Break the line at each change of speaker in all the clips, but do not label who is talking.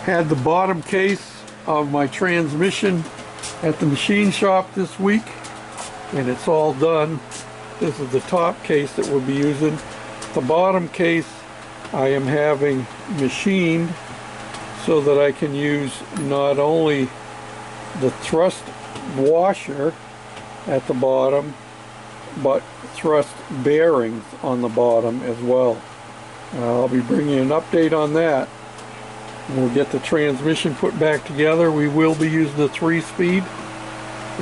Had the bottom case of my transmission at the machine shop this week, and it's all done. This is the top case that we'll be using. The bottom case I am having machined so that I can use not only the thrust washer at the bottom, but thrust bearings on the bottom as well. I'll be bringing an update on that. We'll get the transmission put back together. We will be using the 3-speed,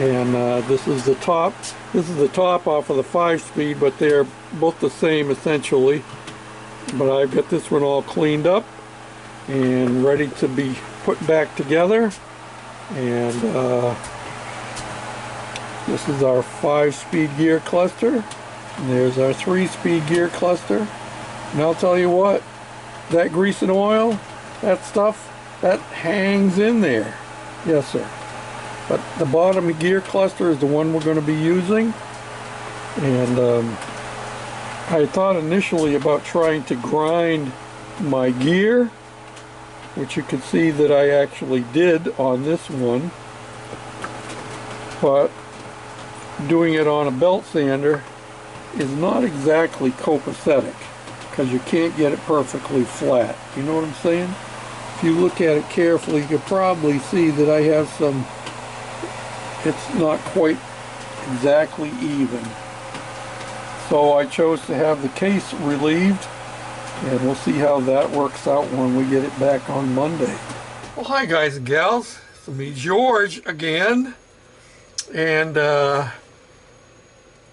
and this is the top. This is the top off of the 5-speed, but they're both the same essentially. But I've got this one all cleaned up and ready to be put back together. And this is our 5-speed gear cluster. And there's our 3-speed gear cluster. And I'll tell you what, that grease and oil, that stuff, that hangs in there. Yes, sir. But the bottom gear cluster is the one we're going to be using. And I thought initially about trying to grind my gear, which you can see that I actually did on this one. But doing it on a belt sander is not exactly copacetic, because you can't get it perfectly flat. You know what I'm saying? If you look at it carefully, you could probably see that I have some, it's not quite exactly even. So I chose to have the case relieved, and we'll see how that works out when we get it back on Monday. Well, hi guys and gals, it's me George again, and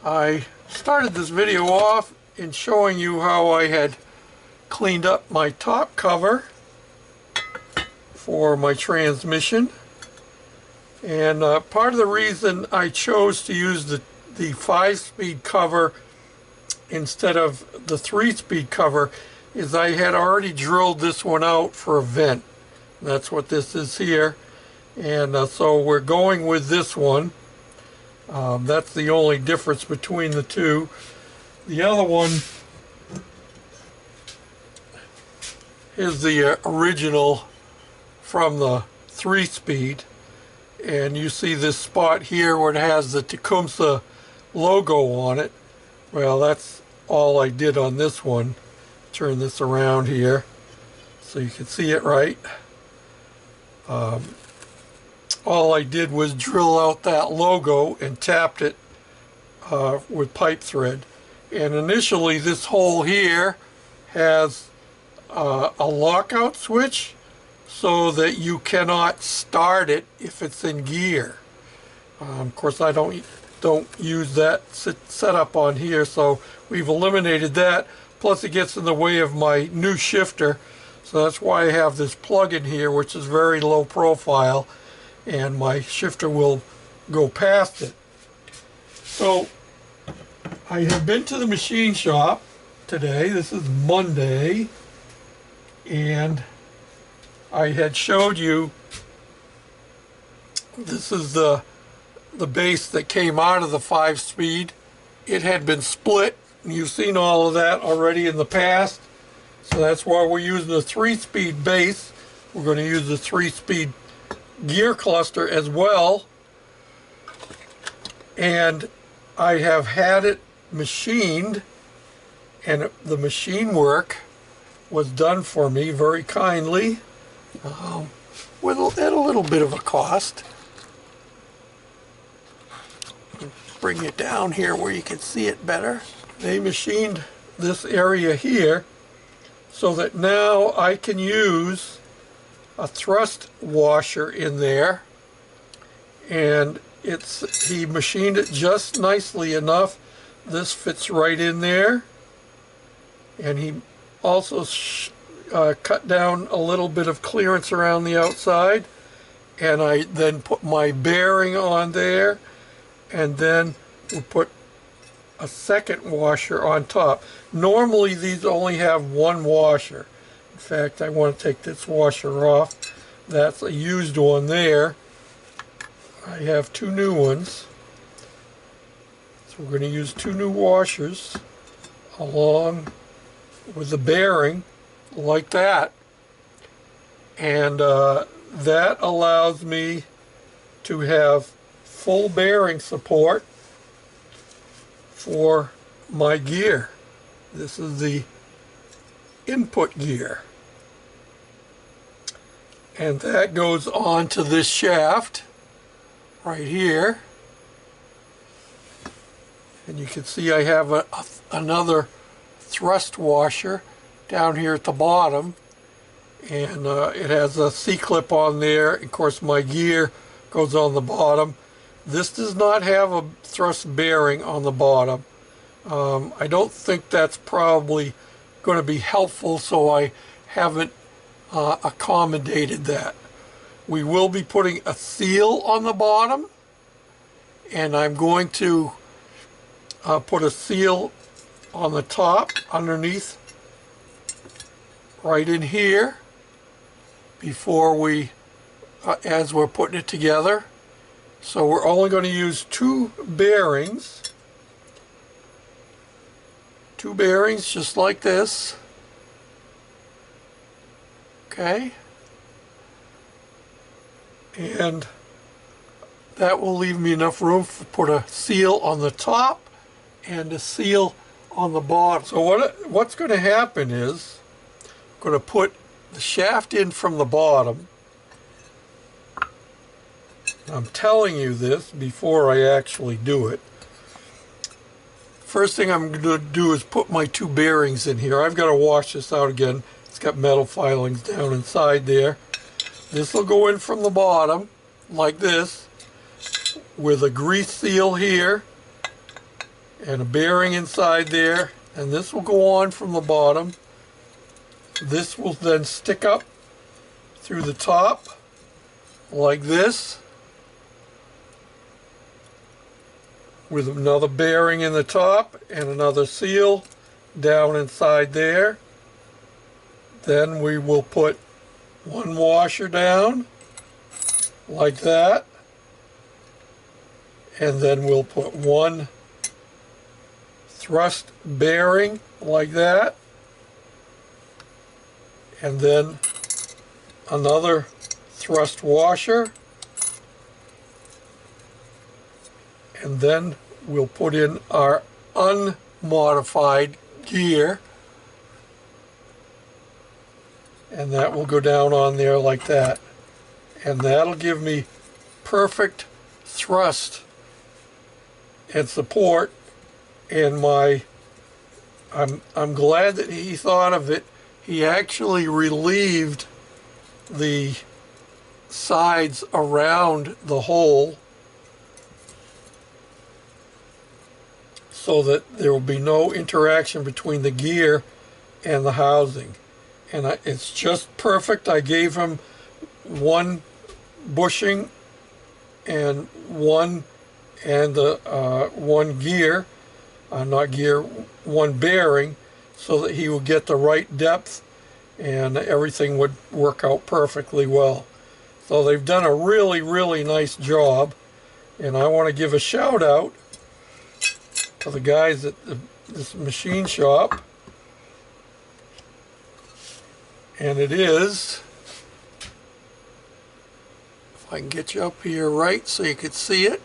I started this video off in showing you how I had cleaned up my top cover for my transmission. And part of the reason I chose to use the 5-speed cover instead of the 3-speed cover is I had already drilled this one out for a vent. That's what this is here. And so we're going with this one. That's the only difference between the two. The other one is the original from the 3-speed, and you see this spot here where it has the Tecumseh logo on it. Well, that's all I did on this one. Turn this around here so you can see it right. All I did was drill out that logo and tapped it with pipe thread. And initially this hole here has a lockout switch so that you cannot start it if it's in gear. Of course I don't use that setup on here, so we've eliminated that. Plus it gets in the way of my new shifter, so that's why I have this plug in here, which is very low profile, and my shifter will go past it. So I have been to the machine shop today. This is Monday, and I had showed you this is the base that came out of the 5-speed. It had been split, and you've seen all of that already in the past. So that's why we're using the 3-speed base. We're going to use the 3-speed gear cluster as well. And I have had it machined, and the machine work was done for me very kindly, at a little bit of a cost. Bring it down here where you can see it better. They machined this area here so that now I can use a thrust washer in there, and he machined it just nicely enough. This fits right in there, and he also cut down a little bit of clearance around the outside, and I then put my bearing on there, and then we put a second washer on top. Normally these only have one washer. In fact, I want to take this washer off. That's a used one there. I have two new ones. So we're going to use two new washers along with the bearing like that. and that allows me to have full bearing support for my gear. This is the input gear, and that goes on to this shaft right here, and you can see I have another thrust washer down here at the bottom, and it has a C-clip on there. Of course, my gear goes on the bottom. This does not have a thrust bearing on the bottom. I don't think that's probably going to be helpful, so I haven't accommodated that. We will be putting a seal on the bottom, and I'm going to put a seal on the top underneath right in here before we as we're putting it together. So we're only going to use two bearings just like this. Okay, and that will leave me enough room to put a seal on the top and a seal on the bottom. So what's going to happen is I'm going to put the shaft in from the bottom. I'm telling you this before I actually do it. First thing I'm going to do is put my two bearings in here. I've got to wash this out again. It's got metal filings down inside there. This will go in from the bottom like this with a grease seal here and a bearing inside there, and this will go on from the bottom. This will then stick up through the top like this with another bearing in the top and another seal down inside there. Then we will put one washer down like that, and then we'll put one thrust bearing like that, and then another thrust washer, and then we'll put in our unmodified gear, and that will go down on there like that, and that'll give me perfect thrust and support. And I'm glad that he thought of it. He actually relieved the sides around the hole so that there will be no interaction between the gear and the housing. And it's just perfect. I gave him one bushing and one gear, one bearing, so that he would get the right depth and everything would work out perfectly well. So they've done a really, really nice job, and I want to give a shout out to the guys at this machine shop, and it is, if I can get you up here right so you can see it,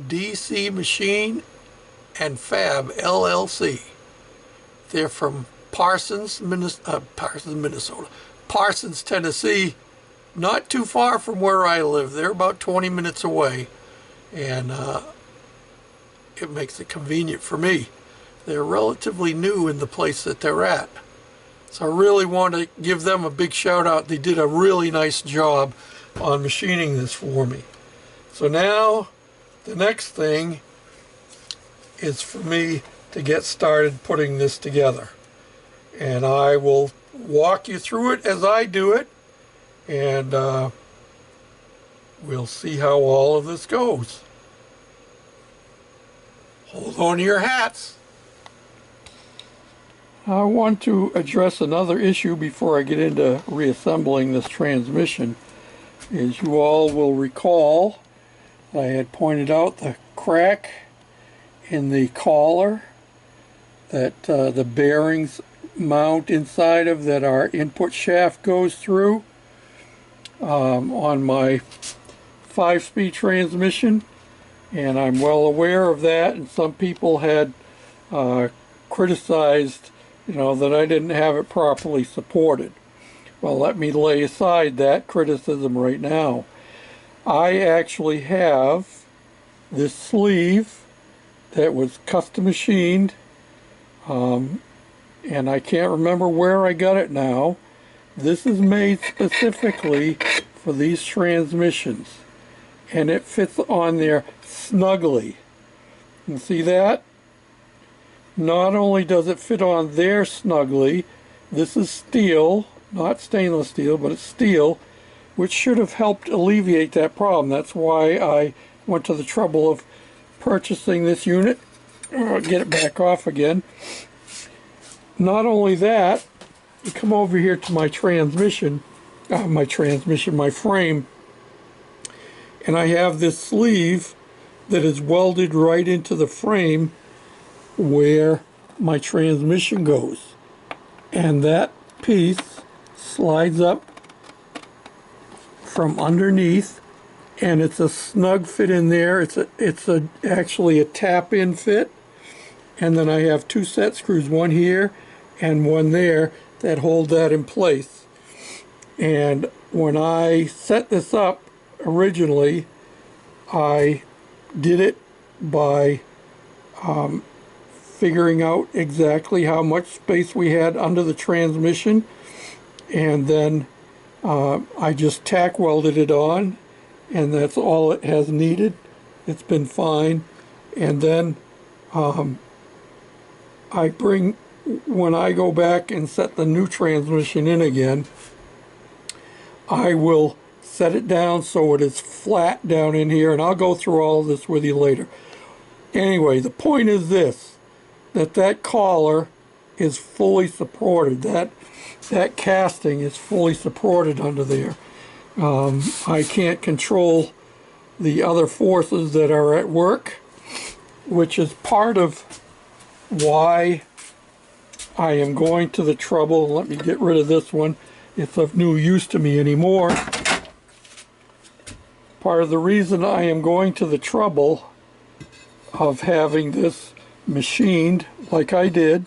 DC Machine and Fab LLC. They're from Parsons, Minnesota. Parsons, Tennessee, not too far from where I live. They're about 20 minutes away, and it makes it convenient for me. They're relatively new in the place that they're at. So I really want to give them a big shout out. They did a really nice job on machining this for me. So now the next thing is for me to get started putting this together. And I will walk you through it as I do it, and we'll see how all of this goes. Hold on to your hats. I want to address another issue before I get into reassembling this transmission. As you all will recall, I had pointed out the crack in the collar that the bearings mount inside of that our input shaft goes through on my 5-speed transmission, and I'm well aware of that, and some people had criticized, that I didn't have it properly supported. Well, let me lay aside that criticism right now. I actually have this sleeve that was custom machined, and I can't remember where I got it now. This is made specifically for these transmissions, and it fits on there snugly. You see that? Not only does it fit on there snugly, this is steel, not stainless steel, but it's steel, which should have helped alleviate that problem. That's why I went to the trouble of purchasing this unit. I'll get it back off again. Not only that, you come over here to my my frame, and I have this sleeve that is welded right into the frame where my transmission goes, and that piece slides up from underneath, and it's a snug fit in there. It's actually a tap-in fit, and then I have 2 set screws, one here and one there, that hold that in place. And when I set this up originally, I did it by figuring out exactly how much space we had under the transmission, and then I just tack welded it on, and that's all it has needed. It's been fine. And then when I go back and set the new transmission in again, I will set it down so it is flat down in here, and I'll go through all of this with you later. Anyway, the point is this, that collar is fully supported. That casting is fully supported under there. I can't control the other forces that are at work, which is part of why I am going to the trouble. Let me get rid of this one. It's of no use to me anymore. Part of the reason I am going to the trouble of having this machined like I did,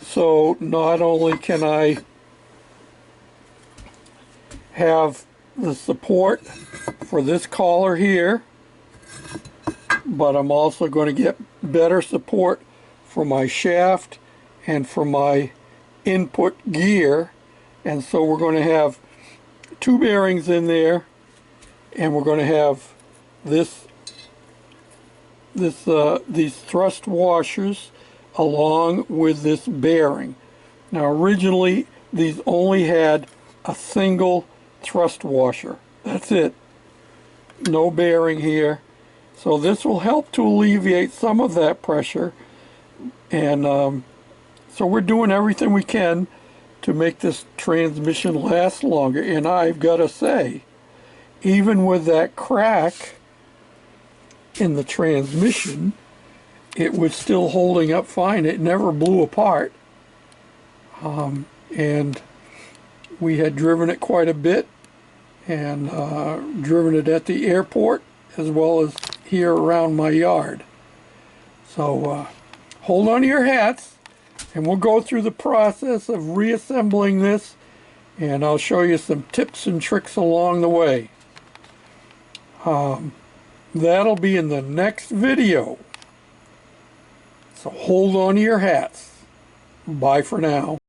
so not only can I have the support for this collar here, but I'm also going to get better support for my shaft and for my input gear. And so we're going to have 2 bearings in there, and we're going to have these thrust washers along with this bearing. Now originally these only had a single thrust washer. That's it. No bearing here. So this will help to alleviate some of that pressure, and so we're doing everything we can to make this transmission last longer. And I've got to say, even with that crack in the transmission, it was still holding up fine. It never blew apart, and we had driven it quite a bit, and driven it at the airport as well as here around my yard. So hold on to your hats, and we'll go through the process of reassembling this, and I'll show you some tips and tricks along the way. That'll be in the next video. So hold on to your hats. Bye for now.